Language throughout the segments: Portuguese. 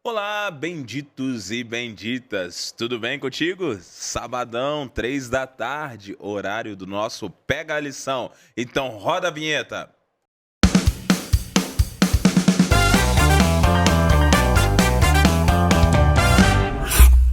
Olá, benditos e benditas, tudo bem contigo? Sabadão, 3 da tarde, horário do nosso Pega a Lição. Então roda a vinheta.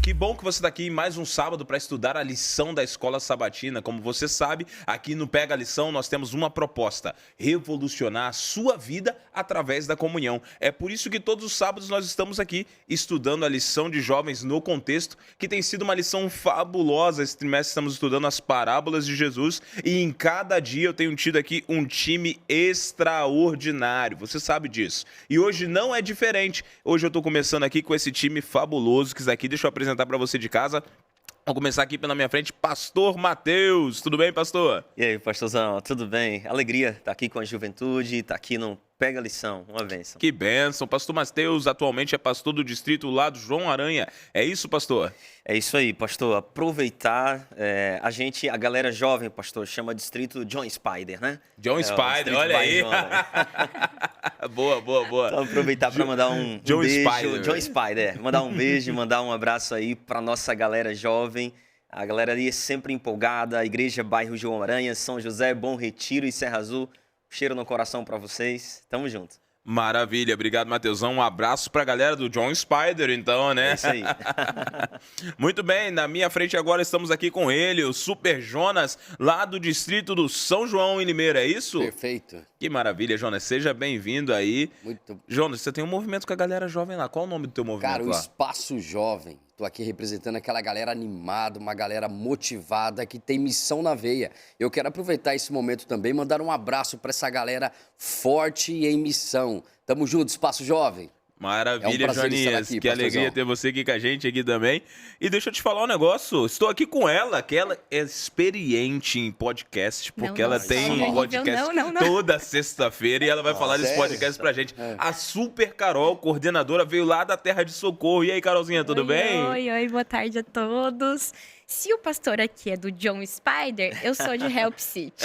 Que bom que você está aqui em mais um sábado para estudar a lição da Escola Sabatina. Como você sabe, aqui no Pega a Lição nós temos uma proposta: revolucionar a sua vida através da comunhão. É por isso que todos os sábados nós estamos aqui estudando a lição de jovens no contexto, que tem sido uma lição fabulosa. Esse trimestre estamos estudando as parábolas de Jesus e em cada dia eu tenho tido aqui um time extraordinário. Você sabe disso. E hoje não é diferente. Hoje eu estou começando aqui com esse time fabuloso que está aqui. Deixa eu apresentar para você de casa. Vou começar aqui pela minha frente, Pastor Matheus. Tudo bem, pastor? E aí, pastorzão, tudo bem? Alegria estar aqui com a juventude, estar aqui no Pega a Lição, uma bênção. Que bênção. Pastor Matheus atualmente é pastor do distrito lá do João Aranha. É isso, pastor? É isso aí, pastor. Aproveitar, a galera jovem, pastor, chama distrito John Spider, né? John Spider, olha aí. Boa. Então, aproveitar para mandar um John beijo. Spider. John Spider, mandar um beijo, mandar um abraço aí para nossa galera jovem. A galera ali é sempre empolgada, a Igreja Bairro João Aranha, São José, Bom Retiro e Serra Azul. Cheiro no coração para vocês. Tamo junto. Maravilha, obrigado, Matheusão. Um abraço pra galera do John Spider, então, né? É isso aí. Muito bem, na minha frente agora estamos aqui com ele, o Super Jonas, lá do distrito do São João em Limeira, é isso? Perfeito. Que maravilha, Jonas. Seja bem-vindo aí. Muito. Jonas, você tem um movimento com a galera jovem lá. Qual o nome do teu movimento Cara, o lá? Espaço Jovem. Tô aqui representando aquela galera animada, uma galera motivada que tem missão na veia. Eu quero aproveitar esse momento também, mandar um abraço para essa galera forte e em missão. Tamo junto, Espaço Jovem. Maravilha, É um prazer estar Joanias. aqui, Que alegria pastorzão. ter você aqui com a gente aqui também. E deixa eu te falar um negócio. Estou aqui com ela, que ela é experiente em podcast, porque ela tem um podcast não. toda sexta-feira e ela vai falar desse sério? podcast pra gente. A Super Carol, coordenadora, veio lá da Terra de Socorro. E aí, Carolzinha, tudo bem? Oi, boa tarde a todos. Se o pastor aqui é do John Spider, eu sou de Help City.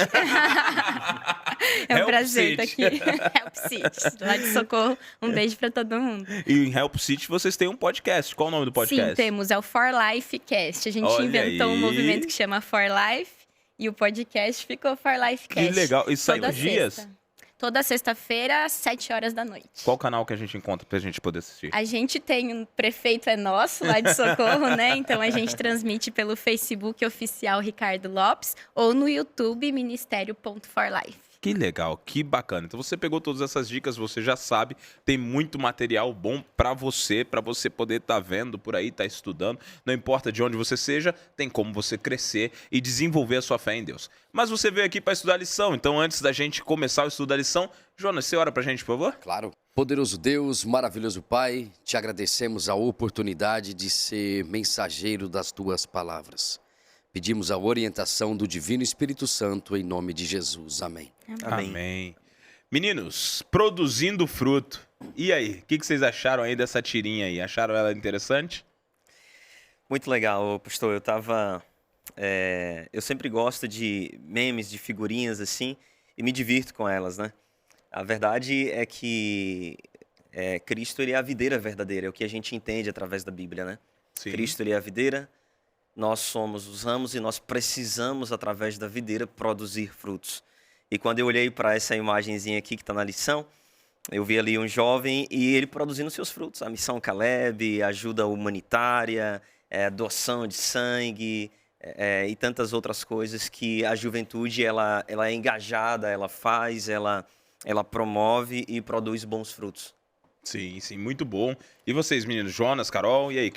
É um Help prazer City. estar aqui. Help City, lá de Socorro. Um beijo pra todo mundo. E em Help City vocês têm um podcast. Qual o nome do podcast? Sim, temos, é o For Life Cast. A gente Olha inventou aí. um movimento que chama For Life e o podcast ficou For Life Cast. Que legal. E sai Toda os dias? sexta. Toda sexta-feira, às 7 horas da noite. Qual canal que a gente encontra pra gente poder assistir? A gente tem um Prefeito é Nosso, lá de Socorro, né? Então a gente transmite pelo Facebook oficial Ricardo Lopes ou no YouTube Ministério.forlife. Que legal, que bacana. Então você pegou todas essas dicas, você já sabe, tem muito material bom para você poder estar vendo por aí, estar estudando. Não importa de onde você seja, tem como você crescer e desenvolver a sua fé em Deus. Mas você veio aqui para estudar a lição, então antes da gente começar o estudo da lição, Jonas, você ora pra gente, por favor? Claro. Poderoso Deus, maravilhoso Pai, te agradecemos a oportunidade de ser mensageiro das tuas palavras. Pedimos a orientação do Divino Espírito Santo em nome de Jesus. Amém. Amém. Meninos, produzindo fruto. E aí, o que vocês acharam aí dessa tirinha aí? Acharam ela interessante? Muito legal, pastor. Eu sempre gosto de memes, de figurinhas assim, e me divirto com elas, né? A verdade é que Cristo ele é a videira verdadeira, é o que a gente entende através da Bíblia, né? Sim. Cristo ele é a videira, nós somos os ramos e nós precisamos, através da videira, produzir frutos. E quando eu olhei para essa imagenzinha aqui que está na lição, eu vi ali um jovem e ele produzindo seus frutos. A missão Caleb, ajuda humanitária, doação de sangue e tantas outras coisas que a juventude ela é engajada, ela faz, ela promove e produz bons frutos. Sim, muito bom. E vocês, meninos? Jonas, Carol, e aí?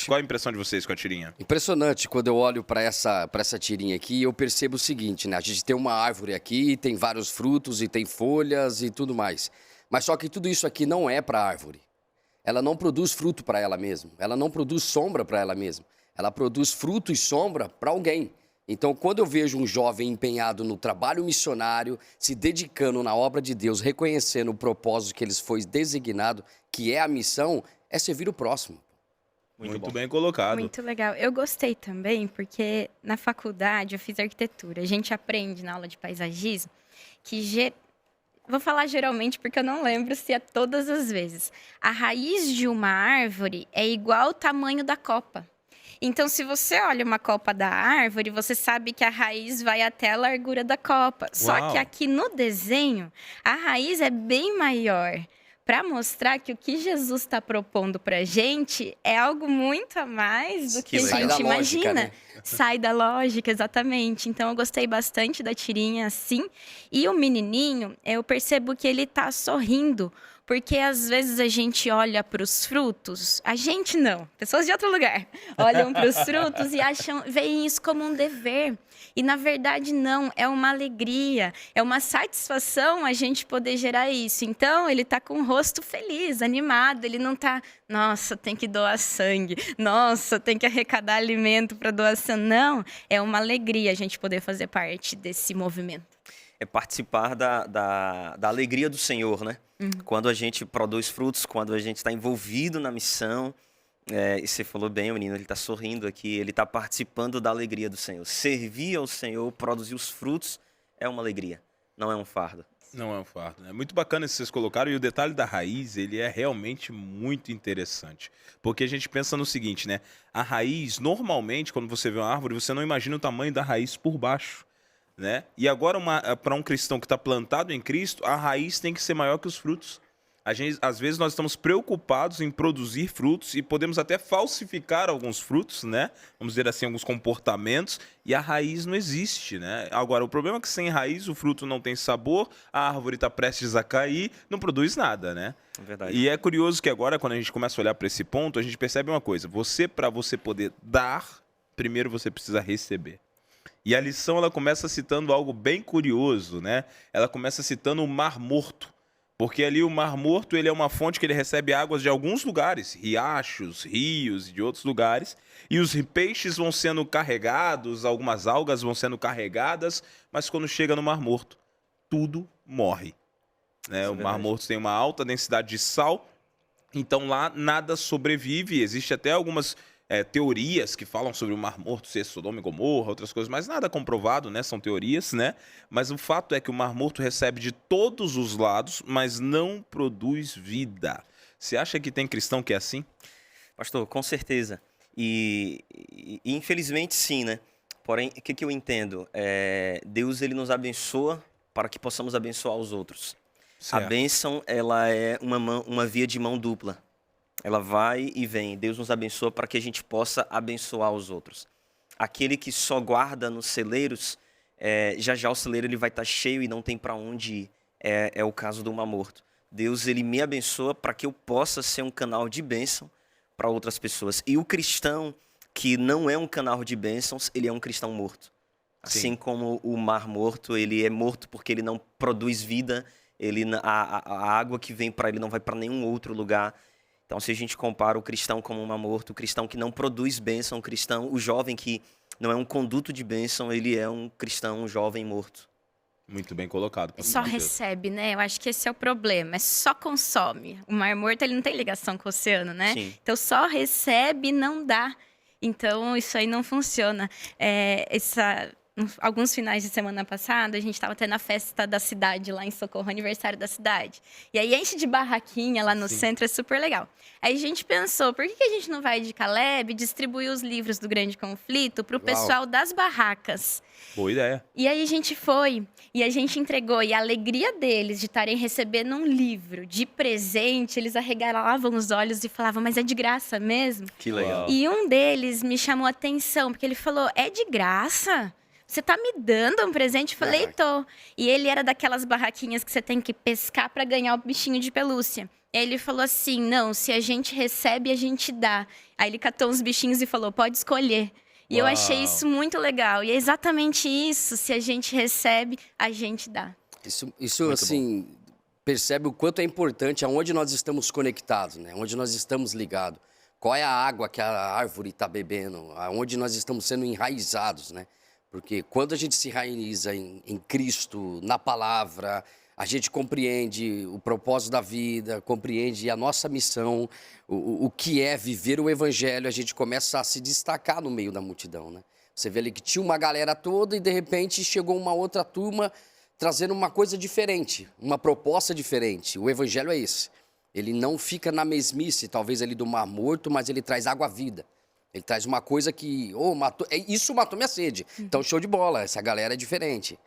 Qual a impressão de vocês com a tirinha? Impressionante, quando eu olho para essa tirinha aqui, eu percebo o seguinte, né? A gente tem uma árvore aqui, tem vários frutos e tem folhas e tudo mais. Mas só que tudo isso aqui não é para a árvore. Ela não produz fruto para ela mesma. Ela não produz sombra para ela mesma. Ela produz fruto e sombra para alguém. Então, quando eu vejo um jovem empenhado no trabalho missionário, se dedicando na obra de Deus, reconhecendo o propósito que eles foi designado, que é a missão, é servir o próximo. Muito bom. bem colocado. Muito legal. Eu gostei também porque na faculdade eu fiz arquitetura. A gente aprende na aula de paisagismo que Vou falar geralmente porque eu não lembro se é todas as vezes. A raiz de uma árvore é igual ao tamanho da copa. Então, se você olha uma copa da árvore, você sabe que a raiz vai até a largura da copa. Só Uau. que aqui no desenho, a raiz é bem maior. Para mostrar que o que Jesus está propondo para a gente é algo muito a mais do que a legal. Sai da gente lógica, imagina. né? Sai da lógica, exatamente. Então, eu gostei bastante da tirinha, assim. E o menininho, eu percebo que ele tá sorrindo, porque às vezes a gente olha para os frutos, a gente não, pessoas de outro lugar, olham para os frutos e veem isso como um dever. E na verdade não, é uma alegria, é uma satisfação a gente poder gerar isso. Então ele tá com o rosto feliz, animado, ele não tá, nossa, tem que doar sangue, nossa, tem que arrecadar alimento para doação. Não, é uma alegria a gente poder fazer parte desse movimento. É participar da alegria do Senhor, né? Quando a gente produz frutos, quando a gente está envolvido na missão, e você falou bem, o menino, ele está sorrindo aqui, ele está participando da alegria do Senhor. Servir ao Senhor, produzir os frutos, é uma alegria, não é um fardo. Não é um fardo, né? Muito bacana isso que vocês colocaram, e o detalhe da raiz, ele é realmente muito interessante. Porque a gente pensa no seguinte, né? A raiz, normalmente, quando você vê uma árvore, você não imagina o tamanho da raiz por baixo, né? E agora, para um cristão que está plantado em Cristo, a raiz tem que ser maior que os frutos. Às vezes nós estamos preocupados em produzir frutos e podemos até falsificar alguns frutos, né? Vamos dizer assim, alguns comportamentos, e a raiz não existe, né? Agora, o problema é que sem raiz o fruto não tem sabor, a árvore está prestes a cair, não produz nada, né? É verdade. E é curioso que agora, quando a gente começa a olhar para esse ponto, a gente percebe uma coisa. Para você poder dar, primeiro você precisa receber. E a lição, ela começa citando algo bem curioso, né? Ela começa citando o Mar Morto. Porque ali o Mar Morto, ele é uma fonte que ele recebe águas de alguns lugares, riachos, rios e de outros lugares, e os peixes vão sendo carregados, algumas algas vão sendo carregadas, mas quando chega no Mar Morto, tudo morre, né? O Mar Morto tem uma alta densidade de sal, então lá nada sobrevive. Existe até algumas teorias que falam sobre o Mar Morto ser Sodoma e Gomorra, outras coisas, mas nada comprovado, né? São teorias, né? Mas o fato é que o Mar Morto recebe de todos os lados, mas não produz vida. Você acha que tem cristão que é assim? Pastor, com certeza. E infelizmente sim, né? Porém, o que eu entendo? Deus, ele nos abençoa para que possamos abençoar os outros. Certo. A bênção, ela é uma via de mão dupla. Ela vai e vem. Deus nos abençoa para que a gente possa abençoar os outros. Aquele que só guarda nos celeiros, já o celeiro ele vai estar cheio e não tem para onde ir. É o caso do Mar Morto. Deus, ele me abençoa para que eu possa ser um canal de bênção para outras pessoas. E o cristão que não é um canal de bênçãos, ele é um cristão morto. Assim como o Mar Morto, ele é morto porque ele não produz vida, a água que vem para ele não vai para nenhum outro lugar. Então, se a gente compara o cristão como um Mar Morto, o cristão que não produz bênção, o jovem que não é um conduto de bênção, ele é um cristão, um jovem morto. Muito bem colocado. Só recebe, né? Eu acho que esse é o problema. É só consome. O Mar Morto, ele não tem ligação com o oceano, né? Sim. Então, só recebe e não dá. Então, isso aí não funciona. Alguns finais de semana passada, a gente estava tendo a festa da cidade lá em Socorro, aniversário da cidade. E aí enche de barraquinha lá no centro, é super legal. Aí a gente pensou, por que a gente não vai de Caleb distribuir os livros do Grande Conflito para o pessoal das barracas? Boa ideia. E aí a gente foi, e a gente entregou, e a alegria deles de estarem recebendo um livro de presente, eles arregalavam os olhos e falavam, mas é de graça mesmo? Que legal. E um deles me chamou a atenção, porque ele falou, é de graça? Você tá me dando um presente? Eu falei, tô. E ele era daquelas barraquinhas que você tem que pescar para ganhar o bichinho de pelúcia. E aí ele falou assim, não, se a gente recebe, a gente dá. Aí ele catou uns bichinhos e falou, pode escolher. E eu achei isso muito legal. E é exatamente isso, se a gente recebe, a gente dá. Isso assim, percebe o quanto é importante aonde nós estamos conectados, né? Onde nós estamos ligados. Qual é a água que a árvore está bebendo, aonde nós estamos sendo enraizados, né? Porque quando a gente se enraiza em Cristo, na palavra, a gente compreende o propósito da vida, compreende a nossa missão, o que é viver o evangelho, a gente começa a se destacar no meio da multidão, né? Você vê ali que tinha uma galera toda e, de repente, chegou uma outra turma, trazendo uma coisa diferente, uma proposta diferente. O evangelho é esse. Ele não fica na mesmice, talvez ali do Mar Morto, mas ele traz água-vida. Ele traz uma coisa que, isso matou minha sede. Então, show de bola, essa galera é diferente.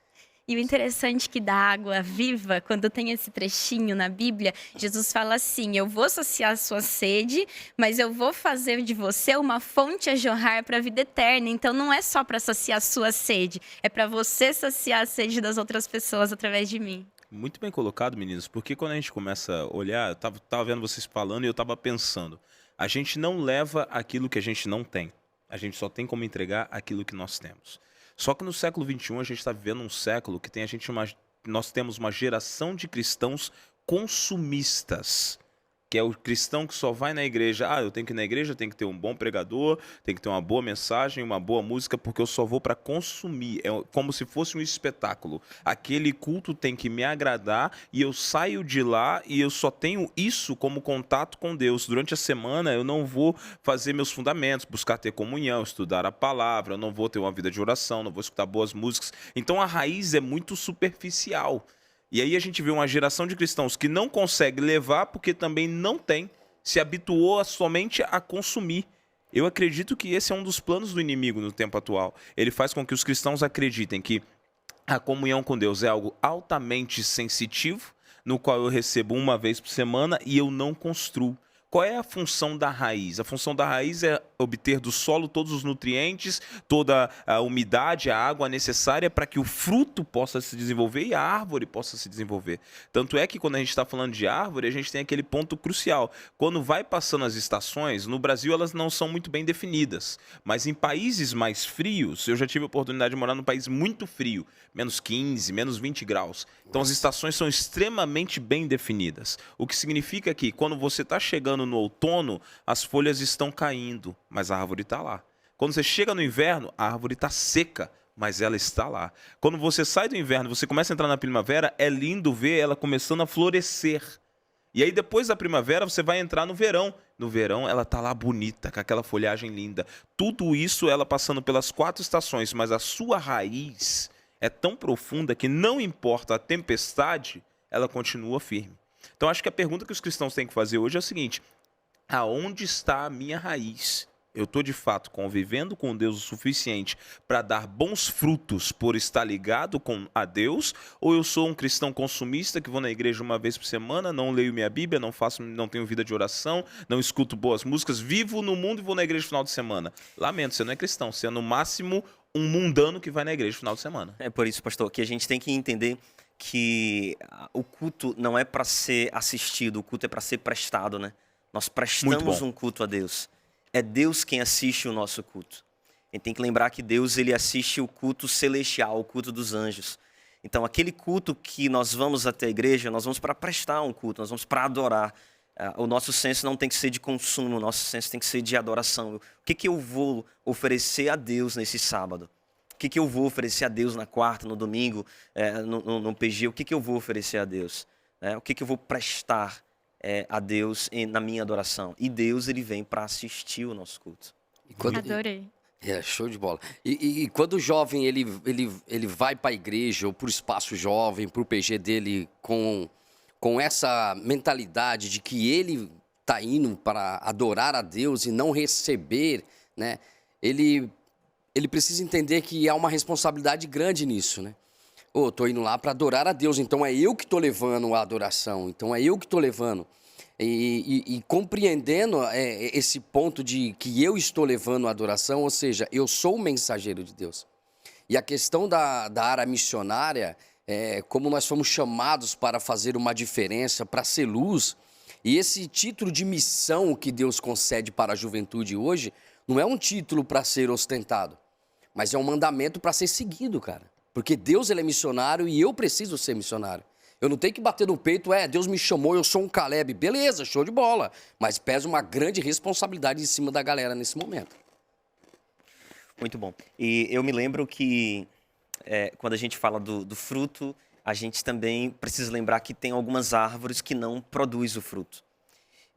E o interessante que da água viva, quando tem esse trechinho na Bíblia, Jesus fala assim: eu vou saciar a sua sede, mas eu vou fazer de você uma fonte a jorrar para a vida eterna. Então não é só para saciar a sua sede, é para você saciar a sede das outras pessoas através de mim. Muito bem colocado, meninos, porque quando a gente começa a olhar, eu tava vendo vocês falando e eu tava pensando, a gente não leva aquilo que a gente não tem, a gente só tem como entregar aquilo que nós temos. Só que no século XXI a gente está vivendo um século que nós temos uma geração de cristãos consumistas, que é o cristão que só vai na igreja. Eu tenho que ir na igreja, eu tenho que ter um bom pregador, tenho que ter uma boa mensagem, uma boa música, porque eu só vou para consumir. É como se fosse um espetáculo. Aquele culto tem que me agradar e eu saio de lá e eu só tenho isso como contato com Deus. Durante a semana eu não vou fazer meus fundamentos, buscar ter comunhão, estudar a palavra, eu não vou ter uma vida de oração, não vou escutar boas músicas. Então a raiz é muito superficial. E aí a gente vê uma geração de cristãos que não consegue levar porque também não tem, se habituou somente a consumir. Eu acredito que esse é um dos planos do inimigo no tempo atual. Ele faz com que os cristãos acreditem que a comunhão com Deus é algo altamente sensitivo, no qual eu recebo uma vez por semana e eu não construo. Qual é a função da raiz? A função da raiz é obter do solo todos os nutrientes, toda a umidade, a água necessária para que o fruto possa se desenvolver e a árvore possa se desenvolver. Tanto é que quando a gente está falando de árvore, a gente tem aquele ponto crucial. Quando vai passando as estações, no Brasil elas não são muito bem definidas, mas em países mais frios, eu já tive a oportunidade de morar num país muito frio, menos 15, menos 20 graus. Então as estações são extremamente bem definidas, o que significa que quando você está chegando no outono, as folhas estão caindo, mas a árvore está lá. Quando você chega no inverno, a árvore está seca, mas ela está lá. Quando você sai do inverno, você começa a entrar na primavera, é lindo ver ela começando a florescer. E aí depois da primavera você vai entrar no verão. No verão ela está lá bonita, com aquela folhagem linda. Tudo isso ela passando pelas 4 estações, mas a sua raiz é tão profunda que não importa a tempestade, ela continua firme. Então acho que a pergunta que os cristãos têm que fazer hoje é o seguinte: aonde está a minha raiz? Eu estou de fato convivendo com Deus o suficiente para dar bons frutos por estar ligado a Deus? Ou eu sou um cristão consumista que vou na igreja uma vez por semana, não leio minha Bíblia, não tenho vida de oração, não escuto boas músicas, vivo no mundo e vou na igreja no final de semana? Lamento, você não é cristão, você é no máximo um mundano que vai na igreja no final de semana. É por isso, pastor, que a gente tem que entender que o culto não é para ser assistido, o culto é para ser prestado, né? Nós prestamos um culto a Deus. É Deus quem assiste o nosso culto. A gente tem que lembrar que Deus, ele assiste o culto celestial, o culto dos anjos. Então, aquele culto que nós vamos até a igreja, nós vamos para prestar um culto, nós vamos para adorar. O nosso senso não tem que ser de consumo, o nosso senso tem que ser de adoração. O que eu vou oferecer a Deus nesse sábado? O que eu vou oferecer a Deus na quarta, no domingo, no PG? O que eu vou oferecer a Deus? O que eu vou prestar a Deus na minha adoração? E Deus, ele vem para assistir o nosso culto. Adorei. Show de bola. E quando o jovem ele vai para a igreja ou para o espaço jovem, para o PG dele com essa mentalidade de que ele está indo para adorar a Deus e não receber, né? Ele precisa entender que há uma responsabilidade grande nisso, né? Tô indo lá para adorar a Deus, então é eu que estou levando a adoração, então é eu que estou levando. E compreendendo esse ponto de que eu estou levando a adoração, ou seja, eu sou o mensageiro de Deus. E a questão da área missionária, como nós fomos chamados para fazer uma diferença, para ser luz, e esse título de missão que Deus concede para a juventude hoje, não é um título para ser ostentado, mas é um mandamento para ser seguido, cara. Porque Deus, ele é missionário e eu preciso ser missionário. Eu não tenho que bater no peito, Deus me chamou, eu sou um Caleb. Beleza, show de bola. Mas pesa uma grande responsabilidade em cima da galera nesse momento. Muito bom. E eu me lembro que quando a gente fala do fruto, a gente também precisa lembrar que tem algumas árvores que não produzem o fruto.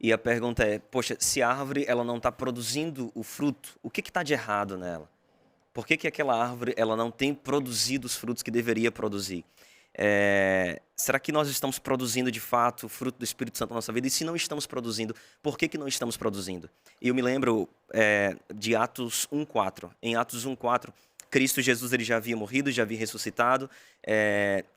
E a pergunta é, poxa, se a árvore ela não está produzindo o fruto, o que está de errado nela? Por que aquela árvore ela não tem produzido os frutos que deveria produzir? Será que nós estamos produzindo de fato o fruto do Espírito Santo na nossa vida? E se não estamos produzindo, por que não estamos produzindo? E eu me lembro de Atos 1:4. Em Atos 1:4, Cristo Jesus ele já havia morrido, já havia ressuscitado,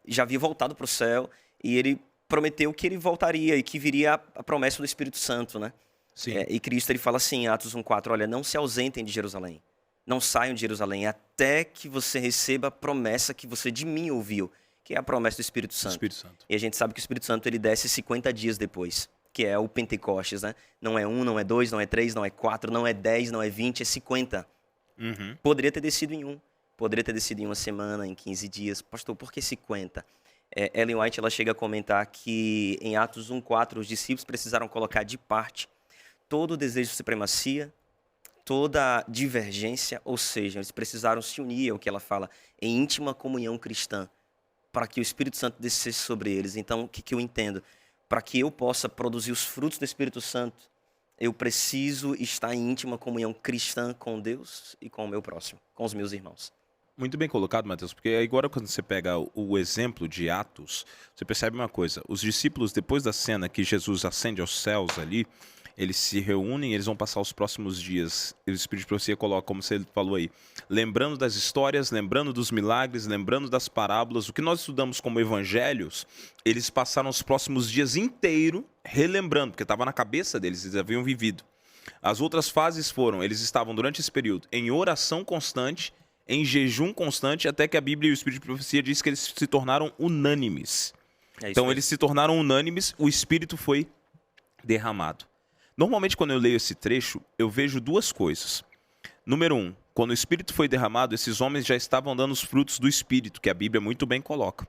já havia voltado para o céu, e ele prometeu que ele voltaria e que viria a promessa do Espírito Santo, né? Sim. E Cristo ele fala assim em Atos 1:4, olha, não se ausentem de Jerusalém, não saiam de Jerusalém, até que você receba a promessa que você de mim ouviu, que é a promessa do Espírito Santo. Espírito Santo. E a gente sabe que o Espírito Santo ele desce 50 dias depois, que é o Pentecostes, né? Não é 1, não é 2, não é 3, não é 4, não é 10, não é 20, é 50. Uhum. Poderia ter descido em 1, poderia ter descido em uma semana, em 15 dias. Pastor, por que 50? Ellen White ela chega a comentar que em Atos 1:4 os discípulos precisaram colocar de parte todo o desejo de supremacia, toda divergência, ou seja, eles precisaram se unir, é o que ela fala, em íntima comunhão cristã, para que o Espírito Santo descesse sobre eles. Então, o que eu entendo? Para que eu possa produzir os frutos do Espírito Santo, eu preciso estar em íntima comunhão cristã com Deus e com o meu próximo, com os meus irmãos. Muito bem colocado, Mateus, porque agora quando você pega o exemplo de Atos, você percebe uma coisa. Os discípulos, depois da cena que Jesus ascende aos céus ali, eles se reúnem, eles vão passar os próximos dias. O Espírito de Profecia coloca, como você falou aí, lembrando das histórias, lembrando dos milagres, lembrando das parábolas. O que nós estudamos como evangelhos, eles passaram os próximos dias inteiros relembrando, porque estava na cabeça deles, eles haviam vivido. As outras fases foram, eles estavam durante esse período em oração constante, em jejum constante, até que a Bíblia e o Espírito de Profecia diz que eles se tornaram unânimes. Então eles se tornaram unânimes, o Espírito foi derramado. Normalmente, quando eu leio esse trecho, eu vejo duas coisas. Número 1, quando o Espírito foi derramado, esses homens já estavam dando os frutos do Espírito, que a Bíblia muito bem coloca.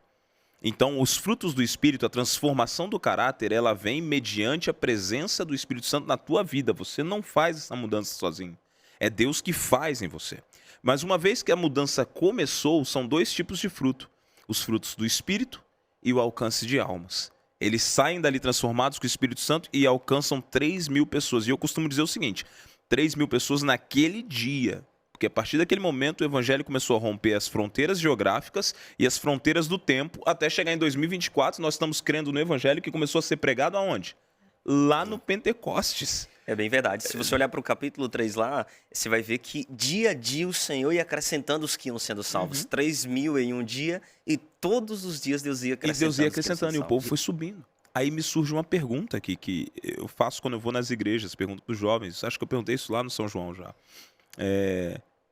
Então, os frutos do Espírito, a transformação do caráter, ela vem mediante a presença do Espírito Santo na tua vida. Você não faz essa mudança sozinho. É Deus que faz em você. Mas uma vez que a mudança começou, são dois tipos de fruto. Os frutos do Espírito e o alcance de almas. Eles saem dali transformados com o Espírito Santo e alcançam 3.000 pessoas. E eu costumo dizer o seguinte, 3.000 pessoas naquele dia. Porque a partir daquele momento o evangelho começou a romper as fronteiras geográficas e as fronteiras do tempo, até chegar em 2024, nós estamos crendo no evangelho que começou a ser pregado aonde? Lá no Pentecostes. É bem verdade. Se você olhar para o capítulo 3 lá, você vai ver que dia a dia o Senhor ia acrescentando os que iam sendo salvos. 3.000 em um dia e todos os dias Deus ia acrescentando. E Deus ia acrescentando e o povo foi subindo. Aí me surge uma pergunta aqui que eu faço quando eu vou nas igrejas, pergunto para os jovens, acho que eu perguntei isso lá no São João já.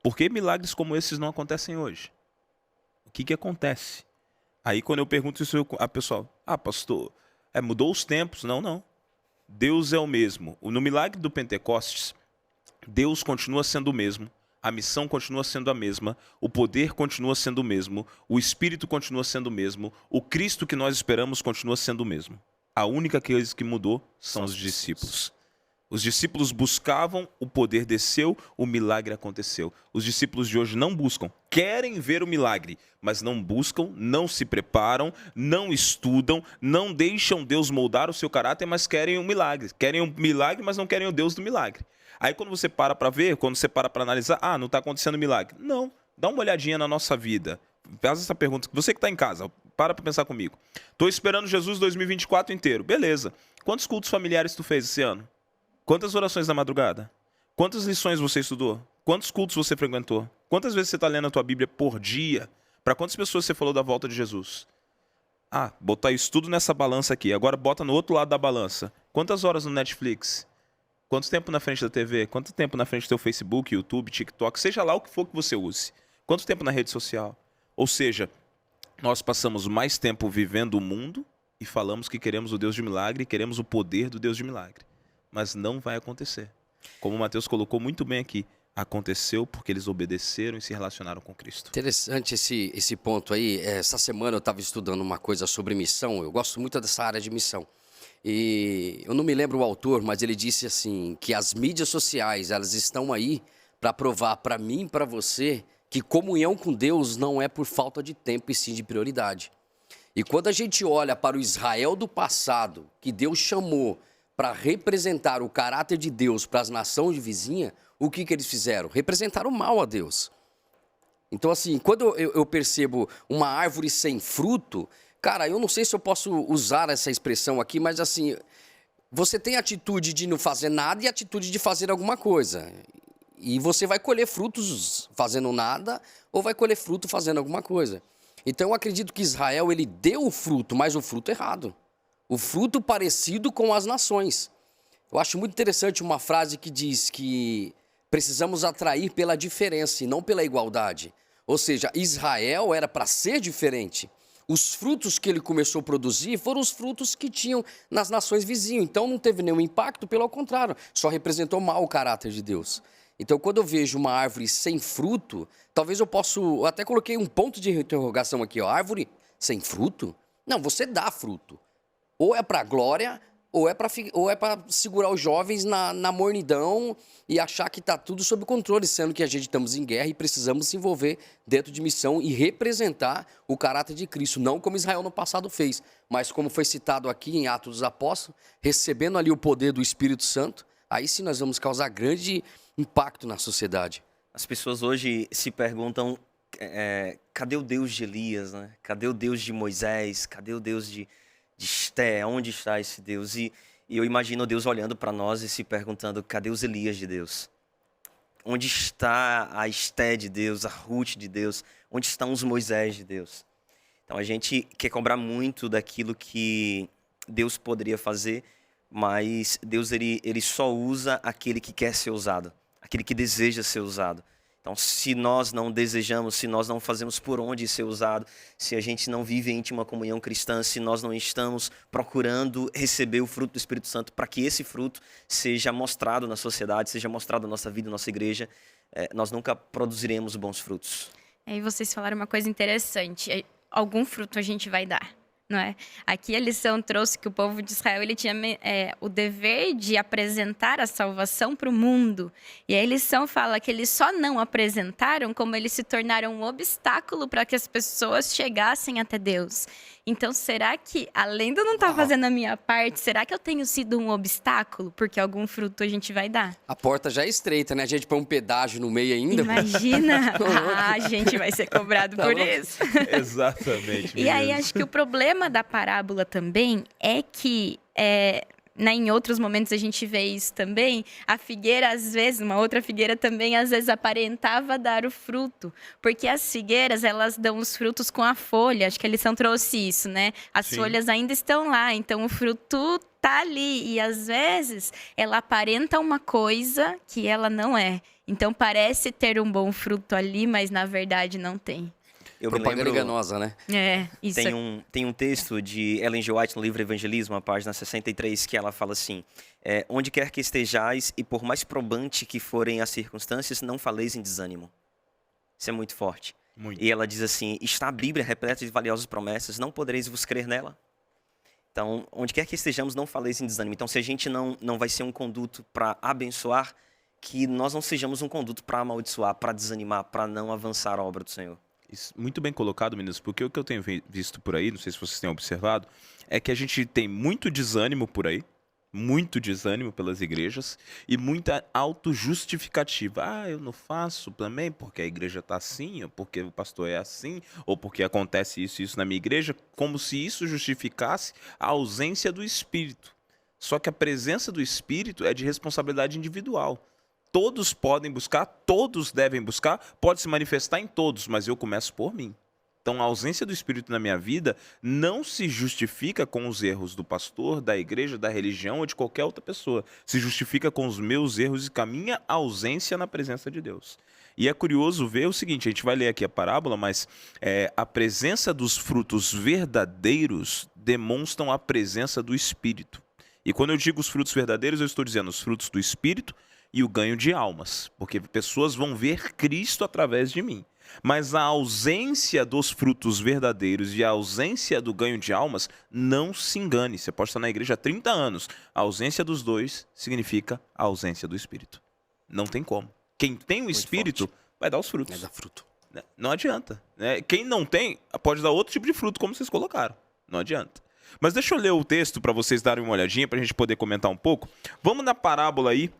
Por que milagres como esses não acontecem hoje? O que acontece? Aí quando eu pergunto isso, a pessoa, pastor, mudou os tempos. Não. Deus é o mesmo. No milagre do Pentecostes, Deus continua sendo o mesmo, a missão continua sendo a mesma, o poder continua sendo o mesmo, o Espírito continua sendo o mesmo, o Cristo que nós esperamos continua sendo o mesmo. A única coisa que mudou são os discípulos. Os discípulos buscavam, o poder desceu, o milagre aconteceu. Os discípulos de hoje não buscam, querem ver o milagre, mas não buscam, não se preparam, não estudam, não deixam Deus moldar o seu caráter, mas querem um milagre. Querem um milagre, mas não querem o Deus do milagre. Aí quando você para para ver, quando você para para analisar, não está acontecendo milagre. Não, dá uma olhadinha na nossa vida. Faz essa pergunta, você que está em casa, para pensar comigo. Estou esperando Jesus 2024 inteiro, beleza. Quantos cultos familiares tu fez esse ano? Quantas orações da madrugada? Quantas lições você estudou? Quantos cultos você frequentou? Quantas vezes você está lendo a tua Bíblia por dia? Para quantas pessoas você falou da volta de Jesus? Botar isso tudo nessa balança aqui. Agora bota no outro lado da balança. Quantas horas no Netflix? Quanto tempo na frente da TV? Quanto tempo na frente do teu Facebook, YouTube, TikTok? Seja lá o que for que você use. Quanto tempo na rede social? Ou seja, nós passamos mais tempo vivendo o mundo e falamos que queremos o Deus de milagre, queremos o poder do Deus de milagre. Mas não vai acontecer. Como o Mateus colocou muito bem aqui, aconteceu porque eles obedeceram e se relacionaram com Cristo. Interessante esse ponto aí. Essa semana eu estava estudando uma coisa sobre missão. Eu gosto muito dessa área de missão. E eu não me lembro o autor, mas ele disse assim, que as mídias sociais, elas estão aí para provar para mim e para você que comunhão com Deus não é por falta de tempo e sim de prioridade. E quando a gente olha para o Israel do passado, que Deus chamou para representar o caráter de Deus para as nações vizinhas, o que eles fizeram? Representaram mal a Deus. Então, assim, quando eu percebo uma árvore sem fruto, Cara, eu não sei se eu posso usar essa expressão aqui, mas assim, você tem a atitude de não fazer nada e a atitude de fazer alguma coisa. E você vai colher frutos fazendo nada ou vai colher fruto fazendo alguma coisa. Então eu acredito que Israel, ele deu o fruto, mas o fruto errado. O fruto parecido com as nações. Eu acho muito interessante uma frase que diz que precisamos atrair pela diferença e não pela igualdade. Ou seja, Israel era para ser diferente. Os frutos que ele começou a produzir foram os frutos que tinham nas nações vizinhas. Então não teve nenhum impacto, pelo contrário, só representou mal o caráter de Deus. Então quando eu vejo uma árvore sem fruto, talvez eu possa... Eu até coloquei um ponto de interrogação aqui, ó. Árvore sem fruto? Não, você dá fruto. Ou é para glória, ou é para segurar os jovens na mornidão e achar que está tudo sob controle, sendo que a gente estamos em guerra e precisamos se envolver dentro de missão e representar o caráter de Cristo, não como Israel no passado fez, mas como foi citado aqui em Atos dos Apóstolos, recebendo ali o poder do Espírito Santo, aí sim nós vamos causar grande impacto na sociedade. As pessoas hoje se perguntam, cadê o Deus de Elias, né? Cadê o Deus de Moisés? Cadê o Deus de Esté? Onde está esse Deus? E eu imagino Deus olhando para nós e se perguntando, cadê os Elias de Deus? Onde está a Esté de Deus, a Ruth de Deus? Onde estão os Moisés de Deus? Então a gente quer cobrar muito daquilo que Deus poderia fazer, mas Deus ele só usa aquele que quer ser usado, aquele que deseja ser usado. Então, se nós não desejamos, se nós não fazemos por onde ser usado, se a gente não vive em íntima comunhão cristã, se nós não estamos procurando receber o fruto do Espírito Santo para que esse fruto seja mostrado na sociedade, seja mostrado na nossa vida, na nossa igreja, nós nunca produziremos bons frutos. Aí vocês falaram uma coisa interessante. Algum fruto a gente vai dar, não é? Aqui a lição trouxe que o povo de Israel ele tinha o dever de apresentar a salvação para o mundo. E a lição fala que eles só não apresentaram como eles se tornaram um obstáculo para que as pessoas chegassem até Deus. Então, será que, além de eu não estar fazendo a minha parte, será que eu tenho sido um obstáculo? Porque algum fruto a gente vai dar. A porta já é estreita, né? A gente põe um pedágio no meio ainda. Imagina! A gente vai ser cobrado por isso. Exatamente. E aí, acho que o problema da parábola também é que... em outros momentos a gente vê isso também, a figueira às vezes, uma outra figueira também às vezes aparentava dar o fruto, porque as figueiras elas dão os frutos com a folha, acho que a lição trouxe isso, né? As Sim. folhas ainda estão lá, então o fruto tá ali e às vezes ela aparenta uma coisa que ela não é, então parece ter um bom fruto ali, mas na verdade não tem. Eu me Propaganda lembro, enganosa, né? Isso tem um texto de Ellen G. White no livro Evangelismo, a página 63, que ela fala assim, onde quer que estejais e por mais probante que forem as circunstâncias, não faleis em desânimo. Isso é muito forte. Muito. E ela diz assim, está a Bíblia repleta de valiosas promessas, não podereis vos crer nela? Então, onde quer que estejamos, não faleis em desânimo. Então, se a gente não vai ser um conduto para abençoar, que nós não sejamos um conduto para amaldiçoar, para desanimar, para não avançar a obra do Senhor. Isso, muito bem colocado, meninos, porque o que eu tenho visto por aí, não sei se vocês têm observado, é que a gente tem muito desânimo por aí, muito desânimo pelas igrejas e muita autojustificativa. Eu não faço também porque a igreja está assim, ou porque o pastor é assim, ou porque acontece isso e isso na minha igreja, como se isso justificasse a ausência do Espírito. Só que a presença do Espírito é de responsabilidade individual. Todos podem buscar, todos devem buscar, pode se manifestar em todos, mas eu começo por mim. Então, a ausência do Espírito na minha vida não se justifica com os erros do pastor, da igreja, da religião ou de qualquer outra pessoa. Se justifica com os meus erros e com a minha ausência na presença de Deus. E é curioso ver o seguinte, a gente vai ler aqui a parábola, mas a presença dos frutos verdadeiros demonstram a presença do Espírito. E quando eu digo os frutos verdadeiros, eu estou dizendo os frutos do Espírito e o ganho de almas, porque pessoas vão ver Cristo através de mim. Mas a ausência dos frutos verdadeiros e a ausência do ganho de almas, não se engane. Você pode estar na igreja há 30 anos. A ausência dos dois significa a ausência do Espírito. Não tem como. Quem tem o Espírito vai dar os frutos. Vai dar fruto. Não adianta. Quem não tem, pode dar outro tipo de fruto, como vocês colocaram. Não adianta. Mas deixa eu ler o texto para vocês darem uma olhadinha, para a gente poder comentar um pouco. Vamos na parábola aí,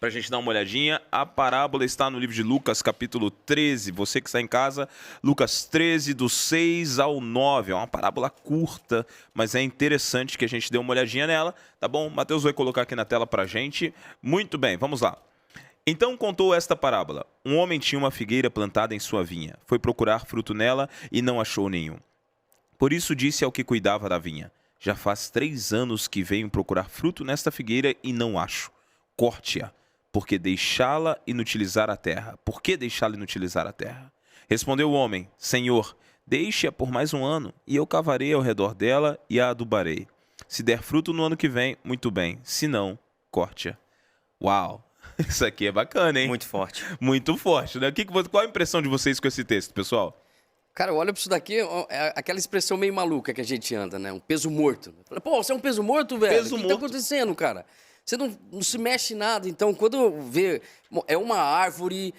Pra gente dar uma olhadinha. A parábola está no livro de Lucas, capítulo 13. Você que está em casa, Lucas 13, do 6 ao 9. É uma parábola curta, mas é interessante que a gente dê uma olhadinha nela, tá bom? Mateus vai colocar aqui na tela pra gente. Muito bem, vamos lá. Então contou esta parábola. Um homem tinha uma figueira plantada em sua vinha. Foi procurar fruto nela e não achou nenhum. Por isso disse ao que cuidava da vinha: já faz 3 anos que venho procurar fruto nesta figueira e não acho. Corte-a, porque deixá-la inutilizar a terra. Por que deixá-la inutilizar a terra? Respondeu o homem: Senhor, deixe-a por mais 1 ano, e eu cavarei ao redor dela e a adubarei. Se der fruto no ano que vem, muito bem. Se não, corte-a. Uau! Isso aqui é bacana, hein? Muito forte. Muito forte, né? Qual a impressão de vocês com esse texto, pessoal? Cara, eu olho pra isso daqui, é aquela expressão meio maluca que a gente anda, né? Um peso morto. Pô, você é um peso morto, velho? Peso O que morto. tá acontecendo, cara? Você não se mexe em nada. Então, quando vê... É uma árvore,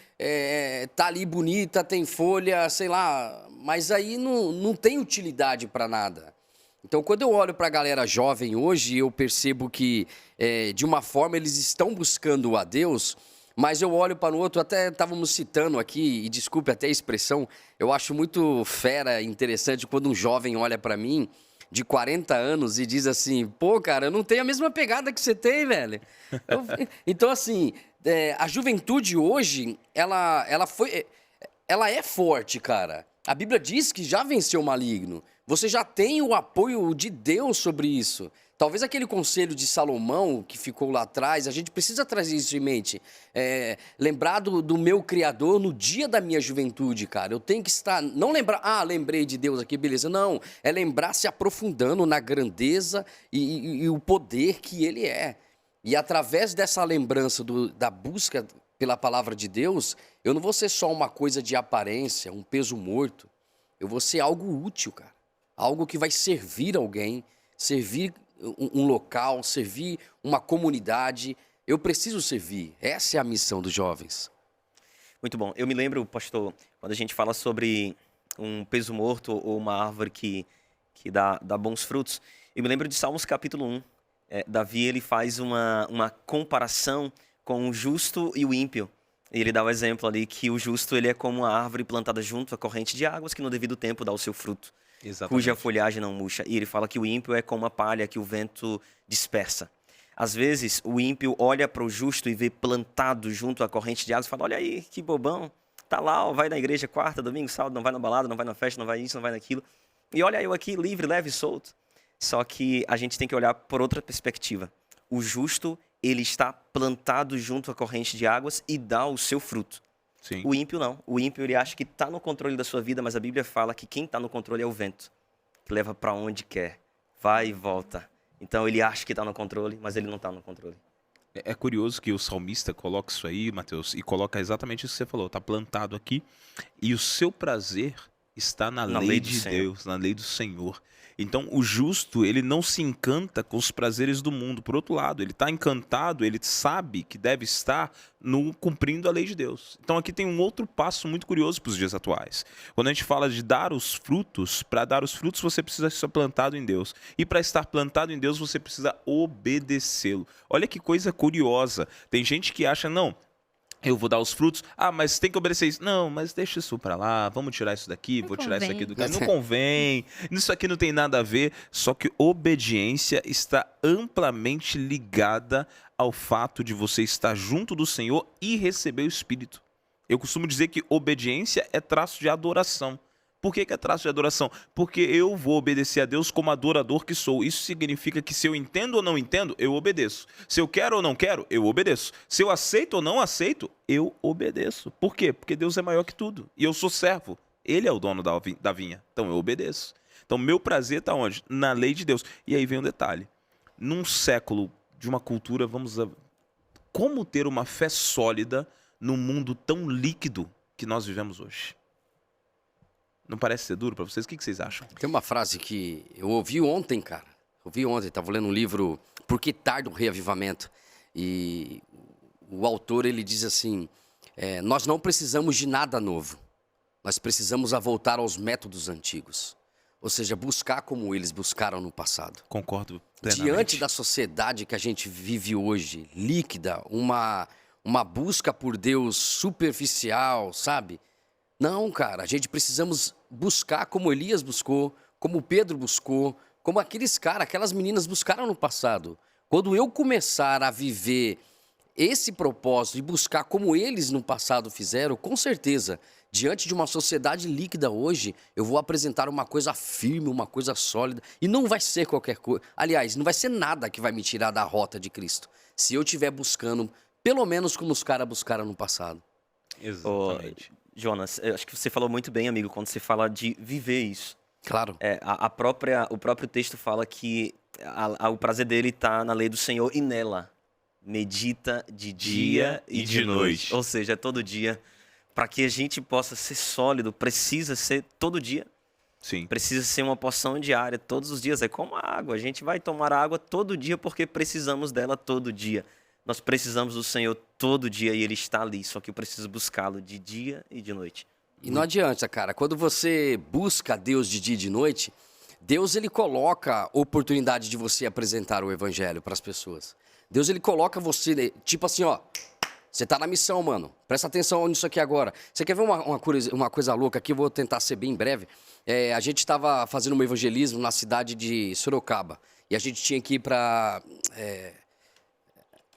tá ali bonita, tem folha, sei lá... Mas aí não tem utilidade pra nada. Então, quando eu olho pra galera jovem hoje, eu percebo que, de uma forma, eles estão buscando a Deus... Mas eu olho para o outro, até estávamos citando aqui, e desculpe até a expressão, eu acho muito fera, interessante, quando um jovem olha para mim, de 40 anos, e diz assim, pô, cara, eu não tenho a mesma pegada que você tem, velho. Então, assim, a juventude hoje, ela é forte, cara. A Bíblia diz que já venceu o maligno. Você já tem o apoio de Deus sobre isso. Talvez aquele conselho de Salomão que ficou lá atrás, a gente precisa trazer isso em mente. Lembrar do meu Criador no dia da minha juventude, cara. Eu tenho que estar... Não lembrar, lembrei de Deus aqui, beleza. Não, é lembrar se aprofundando na grandeza e o poder que Ele é. E através dessa lembrança da busca pela palavra de Deus, eu não vou ser só uma coisa de aparência, um peso morto. Eu vou ser algo útil, cara. Algo que vai servir alguém, servir um local, servir uma comunidade. Eu preciso servir. Essa é a missão dos jovens. Muito bom. Eu me lembro, pastor, quando a gente fala sobre um peso morto ou uma árvore que dá bons frutos, eu me lembro de Salmos capítulo 1. Davi, ele faz uma comparação com o justo e o ímpio. E ele dá o exemplo ali que o justo ele é como uma árvore plantada junto à corrente de águas que no devido tempo dá o seu fruto. Exatamente. Cuja folhagem não murcha. E ele fala que o ímpio é como a palha que o vento dispersa. Às vezes, o ímpio olha para o justo e vê plantado junto à corrente de águas e fala, olha aí, que bobão. Tá lá, ó, vai na igreja quarta, domingo, sábado, não vai na balada, não vai na festa, não vai isso, não vai naquilo. E olha eu aqui, livre, leve e solto. Só que a gente tem que olhar por outra perspectiva. O justo, ele está plantado junto à corrente de águas e dá o seu fruto. Sim. O ímpio não. O ímpio ele acha que está no controle da sua vida, mas a Bíblia fala que quem está no controle é o vento, que leva para onde quer, vai e volta. Então ele acha que está no controle, mas ele não está no controle. É curioso que o salmista coloca isso aí, Mateus, e coloca exatamente isso que você falou. Está plantado aqui e o seu prazer está na lei de Deus, na lei do Senhor. Então, o justo, ele não se encanta com os prazeres do mundo. Por outro lado, ele está encantado, ele sabe que deve estar cumprindo a lei de Deus. Então, aqui tem um outro passo muito curioso para os dias atuais. Quando a gente fala de dar os frutos, para dar os frutos você precisa estar plantado em Deus. E para estar plantado em Deus, você precisa obedecê-lo. Olha que coisa curiosa. Tem gente que acha, não, eu vou dar os frutos. Mas tem que obedecer isso. Não, mas deixa isso pra lá. Vamos tirar isso daqui, vou tirar isso aqui do caminho. Não convém. Isso aqui não tem nada a ver. Só que obediência está amplamente ligada ao fato de você estar junto do Senhor e receber o Espírito. Eu costumo dizer que obediência é traço de adoração. Por que é traço de adoração? Porque eu vou obedecer a Deus como adorador que sou. Isso significa que se eu entendo ou não entendo, eu obedeço. Se eu quero ou não quero, eu obedeço. Se eu aceito ou não aceito, eu obedeço. Por quê? Porque Deus é maior que tudo. E eu sou servo. Ele é o dono da vinha. Então eu obedeço. Então meu prazer está onde? Na lei de Deus. E aí vem um detalhe. Num século de uma cultura, como ter uma fé sólida num mundo tão líquido que nós vivemos hoje? Não parece ser duro para vocês? O que vocês acham? Tem uma frase que eu ouvi ontem, cara. Estava lendo um livro, Por que Tarda o Reavivamento? E o autor, ele diz assim, nós não precisamos de nada novo. Nós precisamos voltar aos métodos antigos. Ou seja, buscar como eles buscaram no passado. Concordo plenamente. Diante da sociedade que a gente vive hoje, líquida, uma uma busca por Deus superficial, sabe? Não, cara, a gente precisamos buscar como Elias buscou, como Pedro buscou, como aqueles caras, aquelas meninas buscaram no passado. Quando eu começar a viver esse propósito e buscar como eles no passado fizeram, com certeza, diante de uma sociedade líquida hoje, eu vou apresentar uma coisa firme, uma coisa sólida, e não vai ser qualquer coisa. Aliás, não vai ser nada que vai me tirar da rota de Cristo, se eu estiver buscando, pelo menos como os caras buscaram no passado. Exatamente. Jonas, eu acho que você falou muito bem, amigo, quando você fala de viver isso. Claro. O próprio texto fala que o prazer dele está na lei do Senhor e nela medita de dia e de noite. Ou seja, é todo dia. Para que a gente possa ser sólido, precisa ser todo dia. Sim. Precisa ser uma porção diária, todos os dias. É como a água. A gente vai tomar água todo dia porque precisamos dela todo dia. Nós precisamos do Senhor todo dia e Ele está ali. Só que eu preciso buscá-lo de dia e de noite. E não adianta, cara. Quando você busca Deus de dia e de noite, Deus ele coloca oportunidade de você apresentar o evangelho para as pessoas. Deus ele coloca você, tipo assim, ó, você tá na missão, mano. Presta atenção nisso aqui agora. Você quer ver uma coisa louca aqui? Eu vou tentar ser bem breve. A gente estava fazendo um evangelismo na cidade de Sorocaba. E a gente tinha que ir para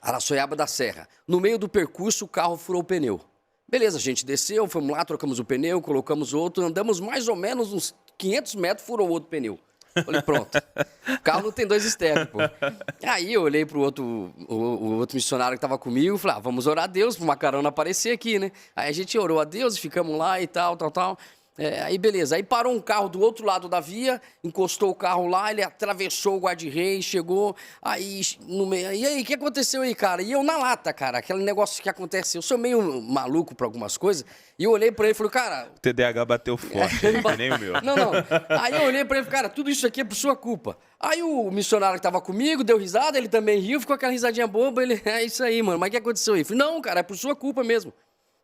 Araçoiaba da Serra. No meio do percurso, o carro furou o pneu. Beleza, a gente desceu, fomos lá, trocamos o pneu, colocamos outro, andamos mais ou menos uns 500 metros, furou outro pneu. Falei, pronto. O carro não tem 2 estepes, pô. Aí eu olhei pro o outro missionário que tava comigo e falei, vamos orar a Deus pra uma carona aparecer aqui, né? Aí a gente orou a Deus e ficamos lá e tal. Aí beleza, aí parou um carro do outro lado da via, encostou o carro lá, ele atravessou o guarda-reis, chegou, aí no meio, e aí, o que aconteceu aí, cara? E eu na lata, cara, aquele negócio que acontece, eu sou meio maluco pra algumas coisas, e eu olhei pra ele e falei, cara... O TDAH bateu forte, que nem o meu. Não, aí eu olhei pra ele e falei, cara, tudo isso aqui é por sua culpa. Aí o missionário que tava comigo deu risada, ele também riu, ficou aquela risadinha boba, ele, é isso aí, mano, mas o que aconteceu aí? Eu falei, não, cara, é por sua culpa mesmo,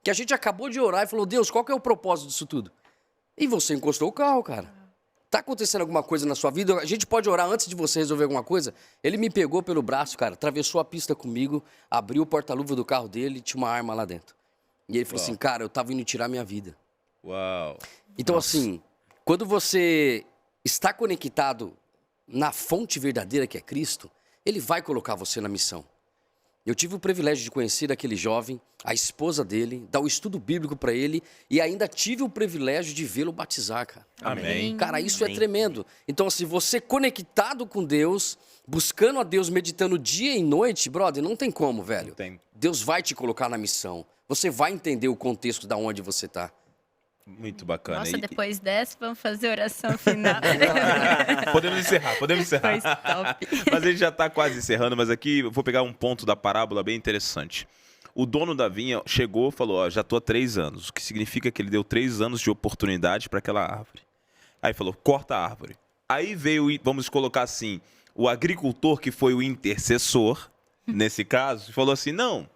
que a gente acabou de orar e falou, Deus, qual que é o propósito disso tudo? E você encostou o carro, cara. Tá acontecendo alguma coisa na sua vida? A gente pode orar antes de você resolver alguma coisa? Ele me pegou pelo braço, cara, atravessou a pista comigo, abriu o porta-luva do carro dele e tinha uma arma lá dentro. E ele falou assim, cara, eu tava indo tirar minha vida. Uau. Então, assim, quando você está conectado na fonte verdadeira que é Cristo, Ele vai colocar você na missão. Eu tive o privilégio de conhecer aquele jovem, a esposa dele, dar o estudo bíblico para ele e ainda tive o privilégio de vê-lo batizar, cara. Amém. Cara, isso é Amém. tremendo. Então, assim, você conectado com Deus, buscando a Deus, meditando dia e noite, brother, não tem como, velho. Não tem. Deus vai te colocar na missão. Você vai entender o contexto da onde você tá. Muito bacana. Nossa, depois dessa, vamos fazer oração final. Podemos encerrar. Foi top. Mas a gente já está quase encerrando, mas aqui eu vou pegar um ponto da parábola bem interessante. O dono da vinha chegou e falou, ó, já estou há 3 anos, o que significa que ele deu 3 anos de oportunidade para aquela árvore. Aí falou, corta a árvore. Aí veio, vamos colocar assim, o agricultor que foi o intercessor, nesse caso, falou assim, não,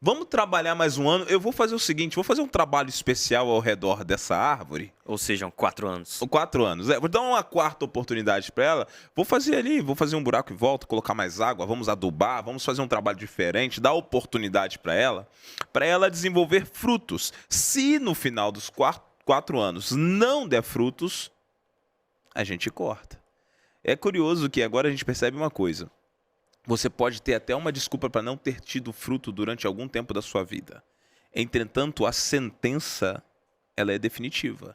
vamos trabalhar mais um ano, eu vou fazer o seguinte, vou fazer um trabalho especial ao redor dessa árvore. Ou sejam, 4 anos. 4 anos. Vou dar uma 4ª oportunidade para ela. Vou fazer um buraco em volta, colocar mais água, vamos adubar, vamos fazer um trabalho diferente, dar oportunidade para ela desenvolver frutos. Se no final dos 4 anos não der frutos, a gente corta. É curioso que agora a gente percebe uma coisa. Você pode ter até uma desculpa para não ter tido fruto durante algum tempo da sua vida. Entretanto, a sentença, ela é definitiva.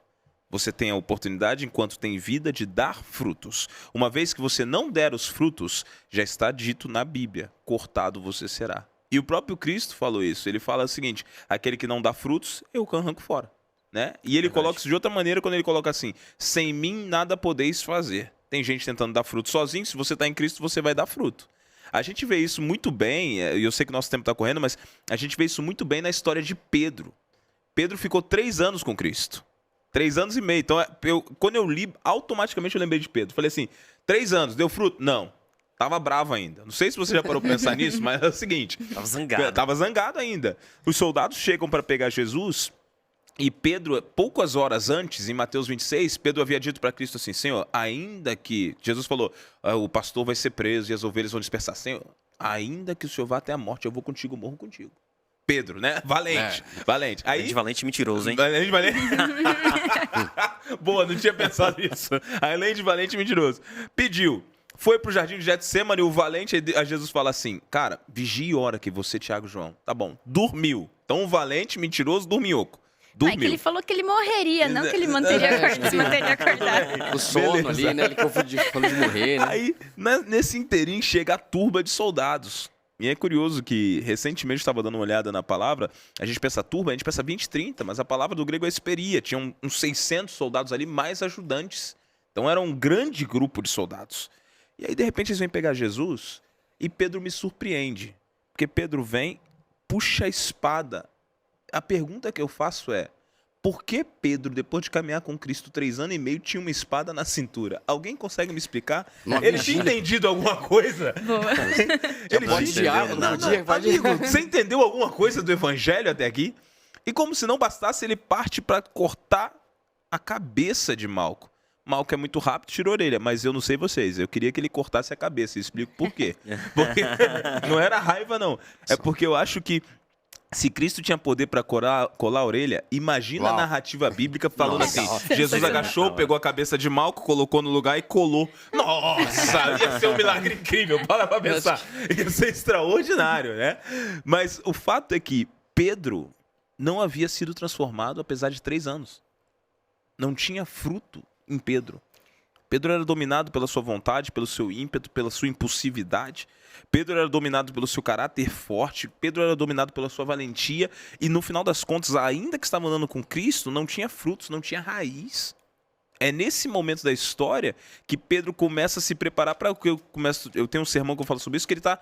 Você tem a oportunidade, enquanto tem vida, de dar frutos. Uma vez que você não der os frutos, já está dito na Bíblia, cortado você será. E o próprio Cristo falou isso. Ele fala o seguinte, aquele que não dá frutos, eu arranco fora. Né? E ele coloca isso de outra maneira quando ele coloca assim, sem mim nada podeis fazer. Tem gente tentando dar fruto sozinho, se você está em Cristo, você vai dar fruto. A gente vê isso muito bem, e eu sei que nosso tempo está correndo, mas a gente vê isso muito bem na história de Pedro. Pedro ficou 3 anos com Cristo. 3 anos e meio. Então, quando eu li, automaticamente eu lembrei de Pedro. Falei assim, 3 anos, deu fruto? Não. Tava bravo ainda. Não sei se você já parou para pensar nisso, mas é o seguinte. Tava zangado. Tava zangado ainda. Os soldados chegam para pegar Jesus e Pedro, poucas horas antes, em Mateus 26, Pedro havia dito para Cristo assim, Senhor, ainda que... Jesus falou, o pastor vai ser preso e as ovelhas vão dispersar. Senhor, ainda que o Senhor vá até a morte, eu vou contigo, morro contigo. Pedro, né? Valente. Valente. Além Aí, de valente e mentiroso, hein? além de valente. Boa, não tinha pensado nisso. Além de valente e mentiroso. Pediu. Foi pro jardim de Getsêmani, o valente, a Jesus fala assim, cara, vigie e ora que você, Tiago e João. Tá bom. Dormiu. Então o valente, mentiroso, dorminhoco. Mas que ele falou que ele morreria, não que ele se manteria acordado. O sono Beleza. ali, né? Ele confundiu falando de morrer, né? Aí, nesse inteirinho, chega a turba de soldados. E é curioso que, recentemente, eu estava dando uma olhada na palavra, a gente pensa turba, a gente pensa 20, 30, mas a palavra do grego é esperia. Tinham uns 600 soldados ali, mais ajudantes. Então era um grande grupo de soldados. E aí, de repente, eles vêm pegar Jesus e Pedro me surpreende. Porque Pedro vem, puxa a espada. A pergunta que eu faço é, por que Pedro, depois de caminhar com Cristo 3 anos e meio, tinha uma espada na cintura? Alguém consegue me explicar? Ele tinha entendido alguma coisa? Boa. Ele pode tinha... diabo, não podia, pode- Amigo, você entendeu alguma coisa do evangelho até aqui? E como se não bastasse, ele parte para cortar a cabeça de Malco. Malco é muito rápido, tira a orelha, mas eu não sei vocês. Eu queria que ele cortasse a cabeça. E explico por quê. Porque não era raiva, não. É porque eu acho que se Cristo tinha poder para colar a orelha, imagina a narrativa bíblica falando Nossa, assim, Jesus agachou, pegou a cabeça de Malco, colocou no lugar e colou. Nossa, ia ser um milagre incrível, para pra pensar. Ia ser extraordinário, né? Mas o fato é que Pedro não havia sido transformado apesar de 3 anos. Não tinha fruto em Pedro. Pedro era dominado pela sua vontade, pelo seu ímpeto, pela sua impulsividade. Pedro era dominado pelo seu caráter forte. Pedro era dominado pela sua valentia. E no final das contas, ainda que estava andando com Cristo, não tinha frutos, não tinha raiz. É nesse momento da história que Pedro começa a se preparar para o que eu tenho um sermão que eu falo sobre isso, que ele está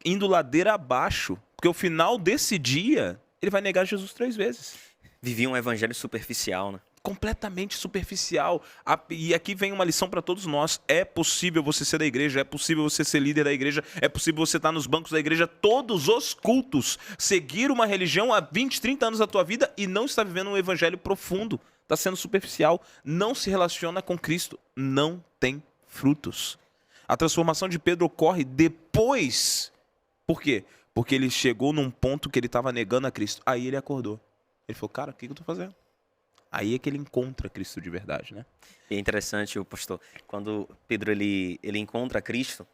indo ladeira abaixo. Porque ao final desse dia, ele vai negar Jesus 3 vezes. Vivia um evangelho superficial, né? Completamente superficial. E aqui vem uma lição para todos nós. É possível você ser da igreja, é possível você ser líder da igreja, é possível você estar nos bancos da igreja, todos os cultos, seguir uma religião há 20, 30 anos da tua vida e não estar vivendo um evangelho profundo. Está sendo superficial. Não se relaciona com Cristo. Não tem frutos. A transformação de Pedro ocorre depois. Por quê? Porque ele chegou num ponto que ele estava negando a Cristo. Aí ele acordou. Ele falou, cara, o que eu estou fazendo? Aí é que ele encontra Cristo de verdade, né? E é interessante, o pastor, quando Pedro ele encontra Cristo,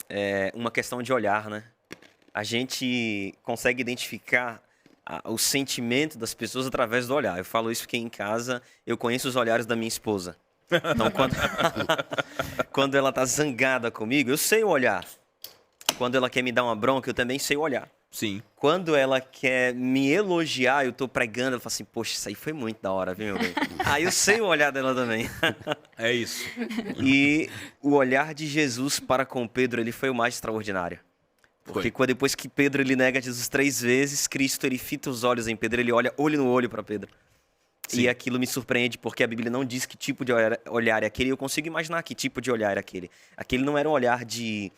é uma questão de olhar, né? A gente consegue identificar o sentimento das pessoas através do olhar. Eu falo isso porque em casa eu conheço os olhares da minha esposa. Então, quando ela tá zangada comigo, eu sei o olhar. Quando ela quer me dar uma bronca, eu também sei o olhar. Sim. Quando ela quer me elogiar, eu tô pregando, ela fala assim, poxa, isso aí foi muito da hora, viu, meu bem? Aí eu sei o olhar dela também. É isso. E o olhar de Jesus para com Pedro, ele foi o mais extraordinário. Porque depois que Pedro ele nega Jesus 3 vezes, Cristo ele fita os olhos em Pedro, ele olha olho no olho para Pedro. Sim. E aquilo me surpreende, porque a Bíblia não diz que tipo de olhar é aquele, eu consigo imaginar que tipo de olhar era aquele. Aquele não era um olhar de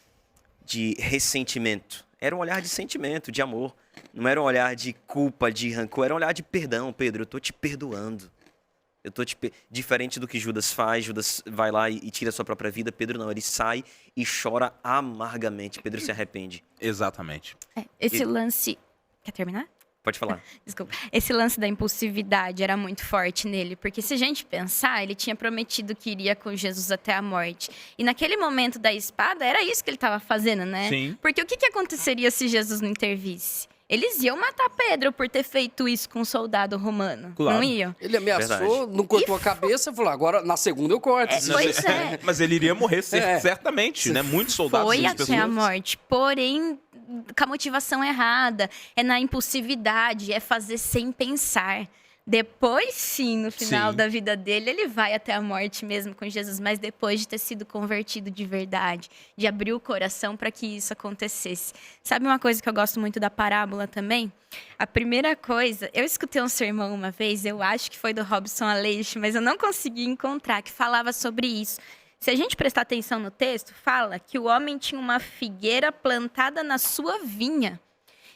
ressentimento. Era um olhar de sentimento, de amor. Não era um olhar de culpa, de rancor. Era um olhar de perdão. Pedro, eu tô te perdoando. Diferente do que Judas faz. Judas vai lá e tira a sua própria vida. Pedro não, ele sai e chora amargamente. Pedro se arrepende. Exatamente. Esse lance... Quer terminar? Pode falar. Desculpa. Esse lance da impulsividade era muito forte nele, porque se a gente pensar, ele tinha prometido que iria com Jesus até a morte. E naquele momento da espada, era isso que ele estava fazendo, né? Sim. Porque o que aconteceria se Jesus não intervisse? Eles iam matar Pedro por ter feito isso com um soldado romano. Claro. Não iam? Ele ameaçou, Verdade. não cortou a cabeça, falou, agora na segunda eu corto. Pois é. Mas ele iria morrer, É. certamente, né? Muitos soldados, Foi muitas até a pessoas. morte, porém com a motivação errada, é na impulsividade, é fazer sem pensar. Depois, sim, no final Sim. da vida dele, ele vai até a morte mesmo com Jesus, mas depois de ter sido convertido de verdade, de abrir o coração para que isso acontecesse. Sabe uma coisa que eu gosto muito da parábola também? A primeira coisa, eu escutei um sermão uma vez, eu acho que foi do Robson Aleixo, mas eu não consegui encontrar, que falava sobre isso. Se a gente prestar atenção no texto, fala que o homem tinha uma figueira plantada na sua vinha.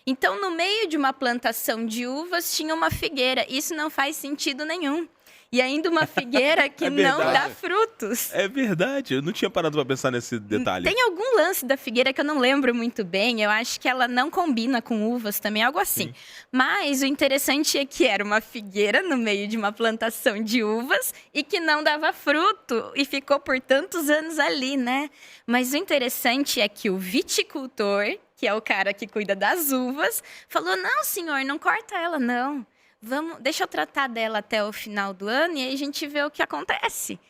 Então, no meio de uma plantação de uvas, tinha uma figueira. Isso não faz sentido nenhum. E ainda uma figueira que É não dá verdade. frutos. É verdade, eu não tinha parado pra pensar nesse detalhe. Tem algum lance da figueira que eu não lembro muito bem. Eu acho que ela não combina com uvas também, algo assim. Sim. Mas o interessante é que era uma figueira no meio de uma plantação de uvas e que não dava fruto. E ficou por tantos anos ali, né? Mas o interessante é que o viticultor, que é o cara que cuida das uvas, falou: não, senhor, não corta ela, não. Deixa eu tratar dela até o final do ano e aí a gente vê o que acontece.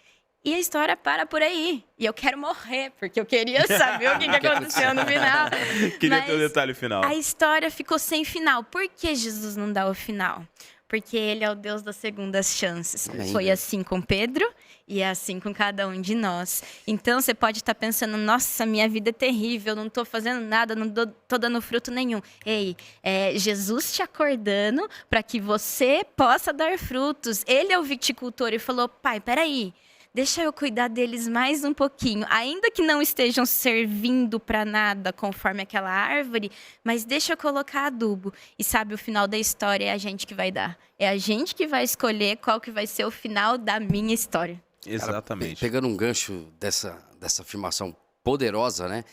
E a história para por aí. E eu quero morrer, porque eu queria saber o que aconteceu no final. Queria Mas ter o detalhe final. a história ficou sem final. Por que Jesus não dá o final? Porque ele é o Deus das segundas chances. Amém. Foi assim com Pedro e é assim com cada um de nós. Então você pode estar pensando: nossa, minha vida é terrível, não estou fazendo nada, não estou dando fruto nenhum. Ei, é Jesus te acordando para que você possa dar frutos. Ele é o viticultor e falou: pai, peraí. Deixa eu cuidar deles mais um pouquinho, ainda que não estejam servindo para nada conforme aquela árvore, mas deixa eu colocar adubo. E sabe, o final da história é a gente que vai dar. É a gente que vai escolher qual que vai ser o final da minha história. Exatamente. Pegando um gancho dessa afirmação poderosa, né?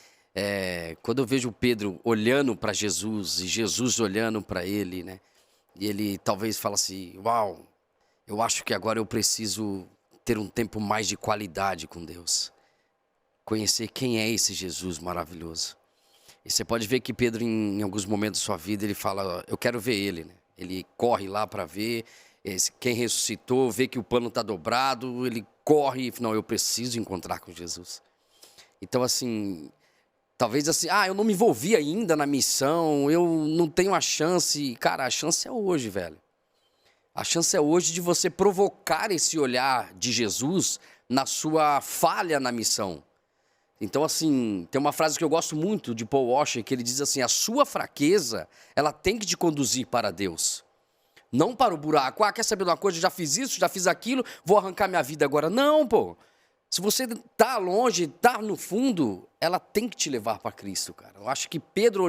Quando eu vejo o Pedro olhando para Jesus e Jesus olhando para ele, né? E ele talvez fala assim: uau, eu acho que agora eu preciso ter um tempo mais de qualidade com Deus. Conhecer quem é esse Jesus maravilhoso. E você pode ver que Pedro, em alguns momentos da sua vida, ele fala: eu quero ver ele, né? Ele corre lá para ver quem ressuscitou, vê que o pano está dobrado, ele corre e fala: não, eu preciso encontrar com Jesus. Então, assim, talvez assim: eu não me envolvi ainda na missão, eu não tenho a chance. Cara, a chance é hoje, velho. A chance é hoje de você provocar esse olhar de Jesus na sua falha na missão. Então, assim, tem uma frase que eu gosto muito de Paul Washer, que ele diz assim: a sua fraqueza, ela tem que te conduzir para Deus. Não para o buraco. Quer saber de uma coisa? Já fiz isso, já fiz aquilo, vou arrancar minha vida agora. Não, pô. Se você tá longe, tá no fundo, ela tem que te levar para Cristo, cara. Eu acho que Pedro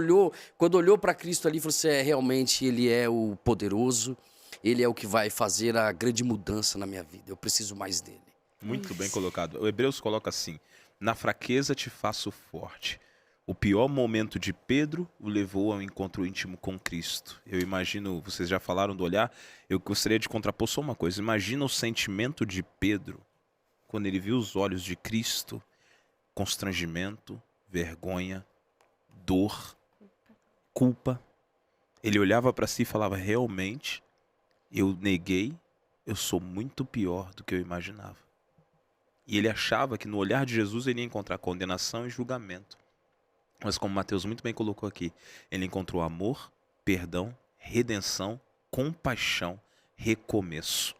quando olhou para Cristo ali, falou assim: realmente ele é o poderoso. Ele é o que vai fazer a grande mudança na minha vida. Eu preciso mais dele. Muito bem colocado. O Hebreus coloca assim: na fraqueza te faço forte. O pior momento de Pedro o levou ao encontro íntimo com Cristo. Eu imagino, vocês já falaram do olhar, eu gostaria de contrapor só uma coisa. Imagina o sentimento de Pedro quando ele viu os olhos de Cristo: constrangimento, vergonha, dor, culpa. Ele olhava para si e falava: realmente, eu neguei, eu sou muito pior do que eu imaginava. E ele achava que no olhar de Jesus ele ia encontrar condenação e julgamento. Mas como Mateus muito bem colocou aqui, ele encontrou amor, perdão, redenção, compaixão, recomeço.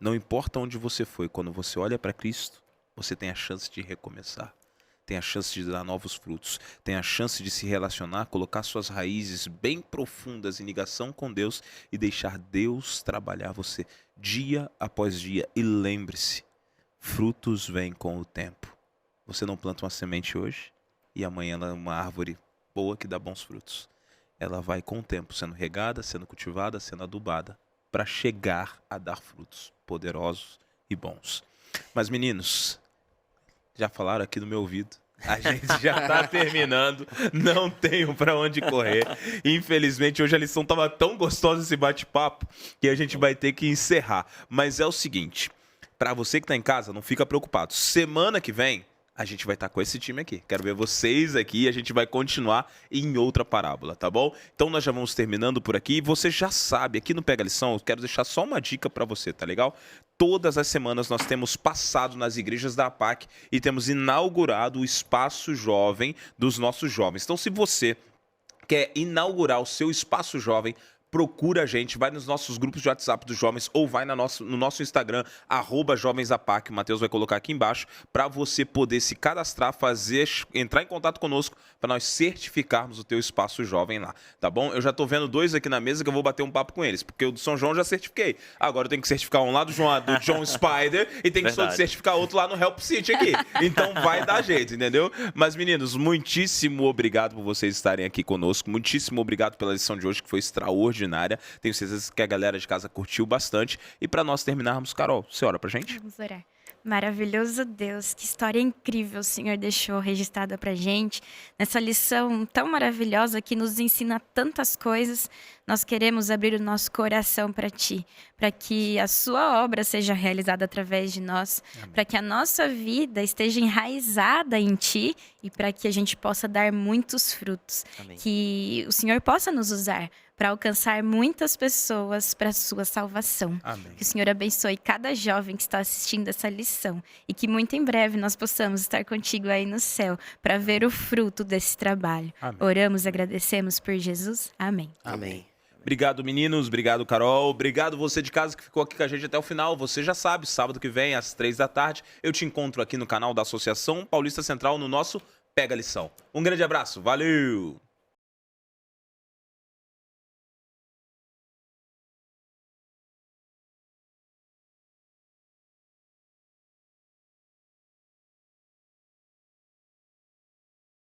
Não importa onde você foi, quando você olha para Cristo, você tem a chance de recomeçar. Tem a chance de dar novos frutos, tem a chance de se relacionar, colocar suas raízes bem profundas em ligação com Deus e deixar Deus trabalhar você dia após dia. E lembre-se, frutos vêm com o tempo. Você não planta uma semente hoje e amanhã ela é uma árvore boa que dá bons frutos. Ela vai com o tempo sendo regada, sendo cultivada, sendo adubada para chegar a dar frutos poderosos e bons. Mas meninos, já falaram aqui no meu ouvido. A gente já está terminando. Não tenho para onde correr. Infelizmente, hoje a lição estava tão gostosa, esse bate-papo, que a gente vai ter que encerrar. Mas é o seguinte, para você que está em casa, não fica preocupado. Semana que vem, a gente vai estar com esse time aqui. Quero ver vocês aqui e a gente vai continuar em outra parábola, tá bom? Então nós já vamos terminando por aqui. Você já sabe, aqui no Pega Lição, eu quero deixar só uma dica para você, tá legal? Todas as semanas nós temos passado nas igrejas da APAC e temos inaugurado o espaço jovem dos nossos jovens. Então se você quer inaugurar o seu espaço jovem, procura a gente, vai nos nossos grupos de WhatsApp dos jovens ou vai no nosso Instagram, @jovensapac, o Matheus vai colocar aqui embaixo, para você poder se cadastrar, entrar em contato conosco, para nós certificarmos o teu espaço jovem lá, tá bom? Eu já tô vendo 2 aqui na mesa que eu vou bater um papo com eles, porque o do São João eu já certifiquei. Agora eu tenho que certificar um lá do John Spider e tem que certificar outro lá no Help City aqui. Então vai dar jeito, entendeu? Mas meninos, muitíssimo obrigado por vocês estarem aqui conosco, muitíssimo obrigado pela lição de hoje, que foi extraordinária. extraordinária. Tenho certeza que a galera de casa curtiu bastante. E para nós terminarmos, Carol, você ora pra gente? Vamos orar. Maravilhoso Deus, que história incrível o Senhor deixou registrada pra gente. Nessa lição tão maravilhosa que nos ensina tantas coisas, nós queremos abrir o nosso coração para Ti, para que a Sua obra seja realizada através de nós, para que a nossa vida esteja enraizada em Ti e para que a gente possa dar muitos frutos. Amém. Que o Senhor possa nos usar para alcançar muitas pessoas para a Sua salvação. Amém. Que o Senhor abençoe cada jovem que está assistindo essa lição e que muito em breve nós possamos estar contigo aí no céu para ver o fruto desse trabalho. Amém. Oramos e agradecemos por Jesus. Amém. Amém. Obrigado, meninos. Obrigado, Carol. Obrigado você de casa que ficou aqui com a gente até o final. Você já sabe, sábado que vem, às 3 da tarde, eu te encontro aqui no canal da Associação Paulista Central no nosso Pega a Lição. Um grande abraço. Valeu!